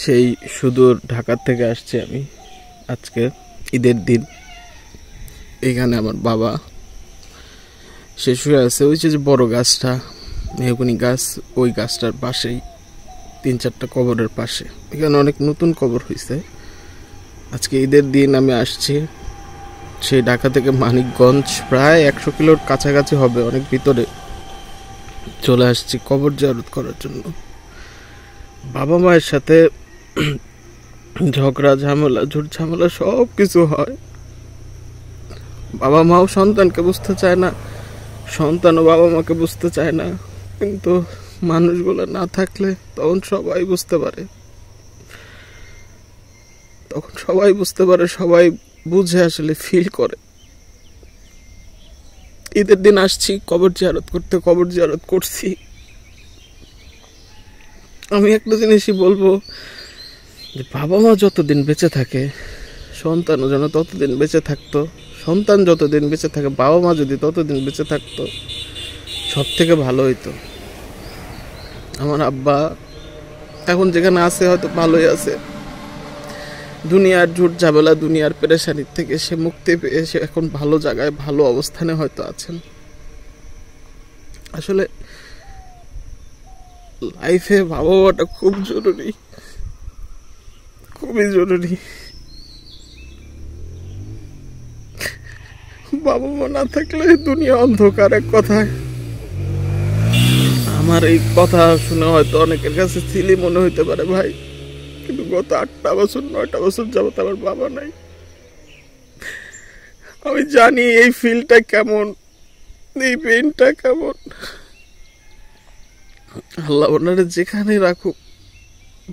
সেই সুদূর ঢাকা থেকে আসছি আমি আজকে ঈদের দিন। এখানে আমার বাবা সে শুয়ে আছে, ওই যে বড় গাছটা মেহগনি গাছ, ওই গাছটার পাশেই 3-4টা কবরের পাশে। এখানে অনেক নতুন কবর হয়েছে। আজকে ঈদের দিন আমি আসছি সেই ঢাকা থেকে মানিকগঞ্জ, প্রায় 100 কিলোর কাছাকাছি হবে, অনেক ভিতরে চলে আসছি কবর জিয়ারত করার জন্য। বাবা মায়ের সাথে ঝগড়া ঝামেলা ঝুট ঝামেলা সব কিছু হয়। বাবা মাও সন্তানকে বুঝতে চায় না, সন্তানও বাবা মাকে বুঝতে চায় না, কিন্তু মানুষগুলো না থাকলে তখন সবাই বুঝতে পারে, সবাই বুঝে, আসলে ফিল করে। ঈদের দিন আসছি কবর জিয়ারত করতে, কবর জিয়ারত করছি। আমি একটা জিনিসই বলবো যে বাবা মা যতদিন বেঁচে থাকে সন্তানও যেন ততদিন বেঁচে থাকতো, সন্তান যতদিন বেঁচে থাকে বাবা মা যদি ততদিন বেঁচে থাকতো, সব থেকে ভালো হইতো। আমার আব্বা এখন যেখানে আছে হয়তো ভালোই আছে, দুনিয়ার ঝুট ঝামেলা দুনিয়ার পেরেশানির থেকে সে মুক্তি পেয়ে সে এখন ভালো জায়গায় ভালো অবস্থানে হয়তো আছেন। আসলে লাইফে বাবা মাটা খুব জরুরি, খুবই জরুরি। বাবা মা না থাকলে দুনিয়া অন্ধকার, এক কথায়। আমার এই কথা শুনে হয়তো অনেকের কাছে সিলি মনে হইতে পারে ভাই, কিন্তু গত 8টা বছর 9টা বছর যাবত আমার বাবা নাই। আমি জানি এই ফিলটা কেমন, এই পেইনটা কেমন। আল্লাহ ওনারা যেখানে রাখুক,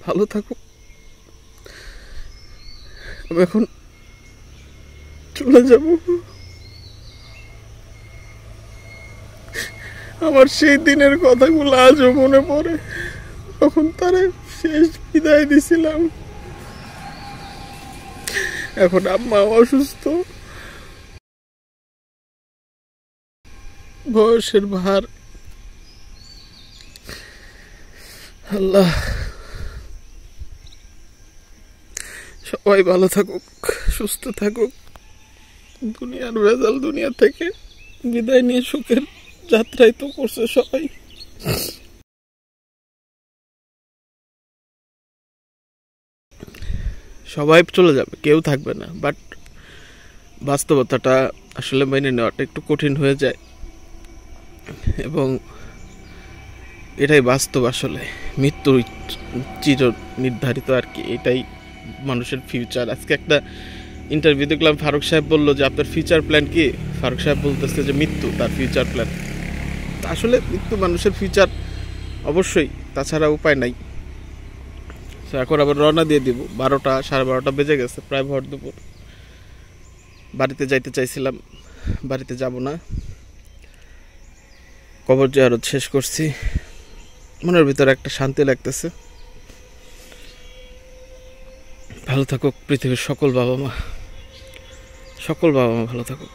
ভালো থাকুক। আমি এখন চলে যাব। আমার সেই দিনের কথাগুলো আজও মনে পড়ে, তখন তারা শেষ বিদায় দিছিলাম। এখন আম্মা অসুস্থ, বয়সের ভার। আল্লাহ সবাই ভালো থাকুক, সুস্থ থাকুক, দুনিয়ার ভেজাল দুনিয়া থেকে বিদায় নিয়ে সুখের যাত্রায় তো করছে সবাই। সবাই চলে যাবে, কেউ থাকবে না, বাট বাস্তবতাটা আসলে মেনে নেওয়াটা একটু কঠিন হয়ে যায়, এবং এটাই বাস্তব। আসলে মৃত্যু চির নির্ধারিত আর কি, এটাই মানুষের ফিউচার। আজকে একটা ইন্টারভিউ দেখলাম, ফারুক সাহেব বললো যে আপনার ফিউচার প্ল্যান কি? ফারুক সাহেব বলতেছে যে মৃত্যু তার ফিউচার প্ল্যান। আসলে মৃত্যু মানুষের ফিউচার অবশ্যই, তাছাড়া উপায় নাই। এখন আবার রওনা দিয়ে দিব, 12টা 12:30 বেজে গেছে, প্রায় ভর দুপুর। বাড়িতে যাইতে চাইছিলাম, বাড়িতে যাব না, কবর জিয়ারত শেষ করছি। মনের ভিতরে একটা শান্তি লাগতেছে। ভালো থাকুক পৃথিবীর সকল বাবা মা, ভালো থাকুক।